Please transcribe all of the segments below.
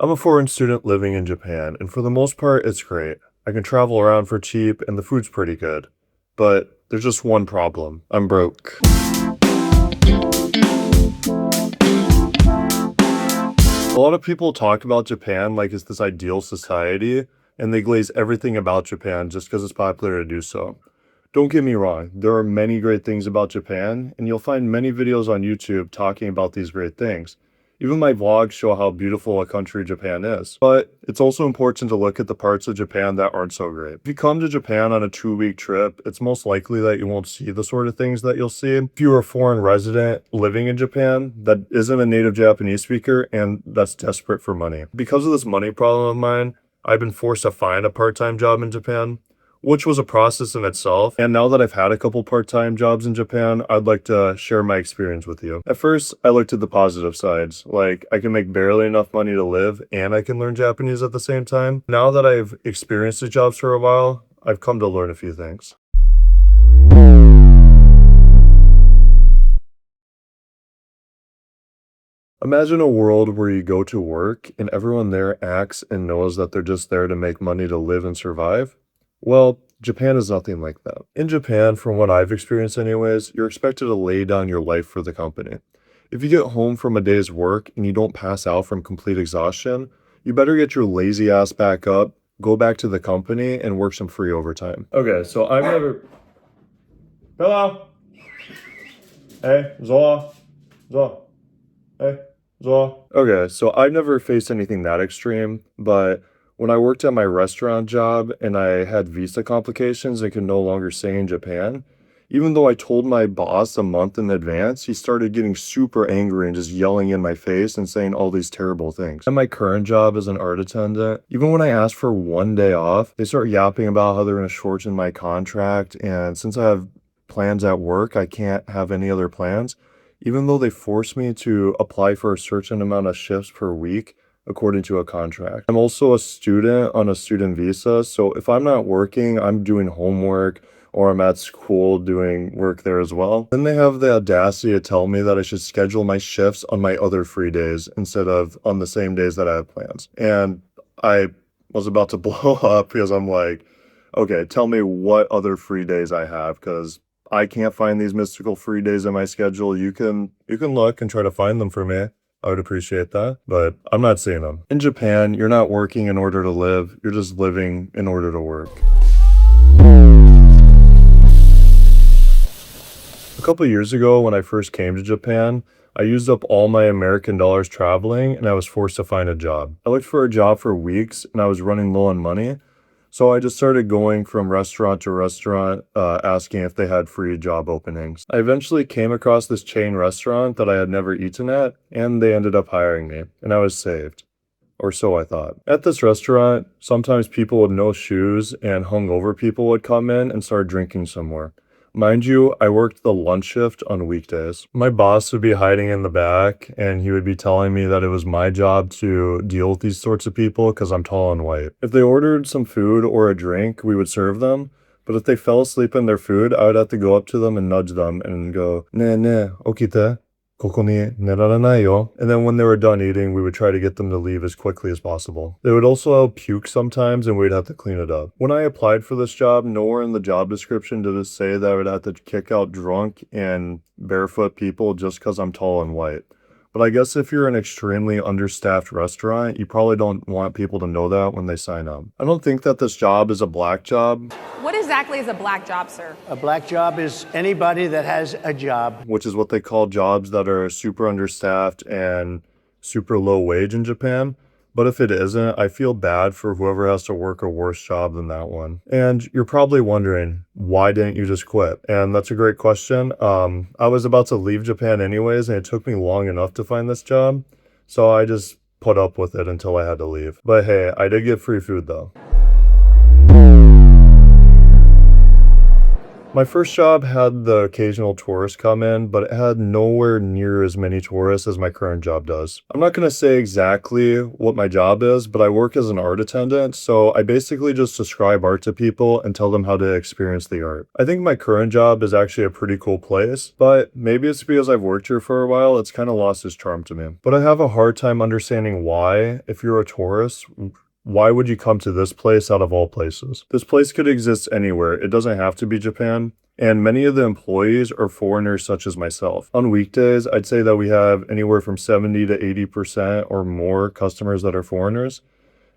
I'm a foreign student living in Japan, and for the most part, it's great. I can travel around for cheap, and the food's pretty good. But there's just one problem. I'm broke. A lot of people talk about Japan like it's this ideal society, and they glaze everything about Japan just because it's popular to do so. Don't get me wrong, there are many great things about Japan, and you'll find many videos on YouTube talking about these great things. Even my vlogs show how beautiful a country Japan is. But it's also important to look at the parts of Japan that aren't so great. If you come to Japan on a 2-week trip, it's most likely that you won't see the sort of things that you'll see if you're a foreign resident living in Japan that isn't a native Japanese speaker and that's desperate for money. Because of this money problem of mine, I've been forced to find a part-time job in Japan, which was a process in itself. And now that I've had a couple part-time jobs in Japan, I'd like to share my experience with you. At first, I looked at the positive sides, like I can make barely enough money to live and I can learn Japanese at the same time. Now that I've experienced the jobs for a while, I've come to learn a few things. Imagine a world where you go to work and everyone there acts and knows that they're just there to make money to live and survive. Well, Japan is nothing like that. In Japan, from what I've experienced anyways, you're expected to lay down your life for the company. If you get home from a day's work and you don't pass out from complete exhaustion, you better get your lazy ass back up, go back to the company, and work some free overtime. Okay, so I've never... Hello? Hey, Zola? Zola? Hey, Zola? Okay, so I've never faced anything that extreme, but when I worked at my restaurant job and I had visa complications and could no longer stay in Japan, even though I told my boss a month in advance, he started getting super angry and just yelling in my face and saying all these terrible things. At my current job as an art attendant, even when I ask for one day off, they start yapping about how they're going to shorten my contract, and since I have plans at work, I can't have any other plans. Even though they force me to apply for a certain amount of shifts per week, according to a contract. I'm also a student on a student visa, so if I'm not working, I'm doing homework or I'm at school doing work there as well. Then they have the audacity to tell me that I should schedule my shifts on my other free days instead of on the same days that I have plans. And I was about to blow up because I'm like, okay, tell me what other free days I have because I can't find these mystical free days in my schedule. You can look and try to find them for me. I would appreciate that, but I'm not seeing them. In Japan, you're not working in order to live, you're just living in order to work. A couple years ago, when I first came to Japan, I used up all my American dollars traveling and I was forced to find a job. I looked for a job for weeks and I was running low on money. So I just started going from restaurant to restaurant, asking if they had free job openings. I eventually came across this chain restaurant that I had never eaten at, and they ended up hiring me, and I was saved. Or so I thought. At this restaurant, sometimes people with no shoes and hungover people would come in and start drinking some more. Mind you, I worked the lunch shift on weekdays. My boss would be hiding in the back and he would be telling me that it was my job to deal with these sorts of people because I'm tall and white. If they ordered some food or a drink, we would serve them. But if they fell asleep in their food, I would have to go up to them and nudge them and go, "Ne ne, okite. Koko ni neraranai yo." And then when they were done eating, we would try to get them to leave as quickly as possible. They would also puke sometimes and we'd have to clean it up. When I applied for this job, nowhere in the job description did it say that I would have to kick out drunk and barefoot people just because I'm tall and white. But I guess if you're an extremely understaffed restaurant, you probably don't want people to know that when they sign up. I don't think that this job is a black job. What exactly is a black job, sir? A black job is anybody that has a job. Which is what they call jobs that are super understaffed and super low wage in Japan. But if it isn't, I feel bad for whoever has to work a worse job than that one. And you're probably wondering, why didn't you just quit? And that's a great question. I was about to leave Japan anyways, and it took me long enough to find this job. So I just put up with it until I had to leave. But hey, I did get free food though. My first job had the occasional tourist come in, but it had nowhere near as many tourists as my current job does. I'm not going to say exactly what my job is, but I work as an art attendant, so I basically just describe art to people and tell them how to experience the art. I think my current job is actually a pretty cool place, but maybe it's because I've worked here for a while, it's kind of lost its charm to me. But I have a hard time understanding why, if you're a tourist, why would you come to this place out of all places? This place could exist anywhere. It doesn't have to be Japan. And many of the employees are foreigners such as myself. On weekdays, I'd say that we have anywhere from 70 to 80% or more customers that are foreigners.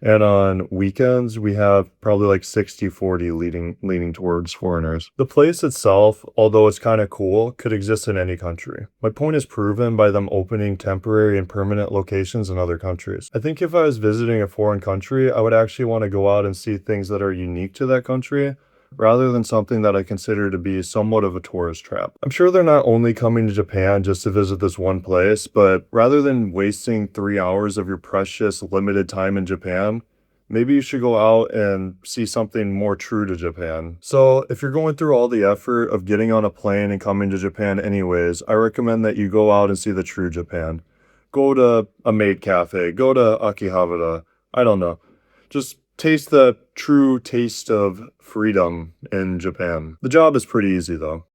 And on weekends, we have probably like 60-40 leaning towards foreigners. The place itself, although it's kind of cool, could exist in any country. My point is proven by them opening temporary and permanent locations in other countries. I think if I was visiting a foreign country, I would actually want to go out and see things that are unique to that country, rather than something that I consider to be somewhat of a tourist trap. I'm sure they're not only coming to Japan just to visit this one place, but rather than wasting 3 hours of your precious limited time in Japan, maybe you should go out and see something more true to Japan. So if you're going through all the effort of getting on a plane and coming to Japan anyways, I recommend that you go out and see the true Japan. Go to a maid cafe, go to Akihabara, I don't know. Just taste the true taste of freedom in Japan. The job is pretty easy though.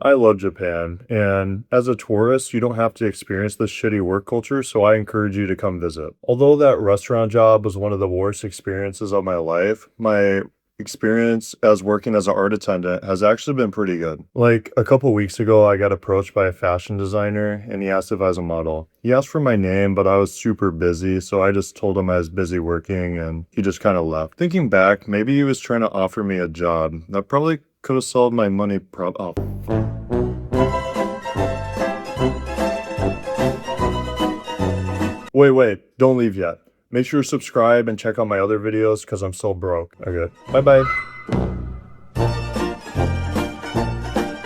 I love Japan, and as a tourist, you don't have to experience this shitty work culture, so I encourage you to come visit. Although that restaurant job was one of the worst experiences of my life, my experience as working as an art attendant has actually been pretty good. Like a couple weeks ago, I got approached by a fashion designer and he asked if I was a model. He asked for my name, but I was super busy, so I just told him I was busy working and he just kind of left. Thinking back, maybe he was trying to offer me a job. That probably could have solved my money oh. Wait, don't leave yet. Make sure to subscribe and check out my other videos because I'm so broke. Okay, bye-bye.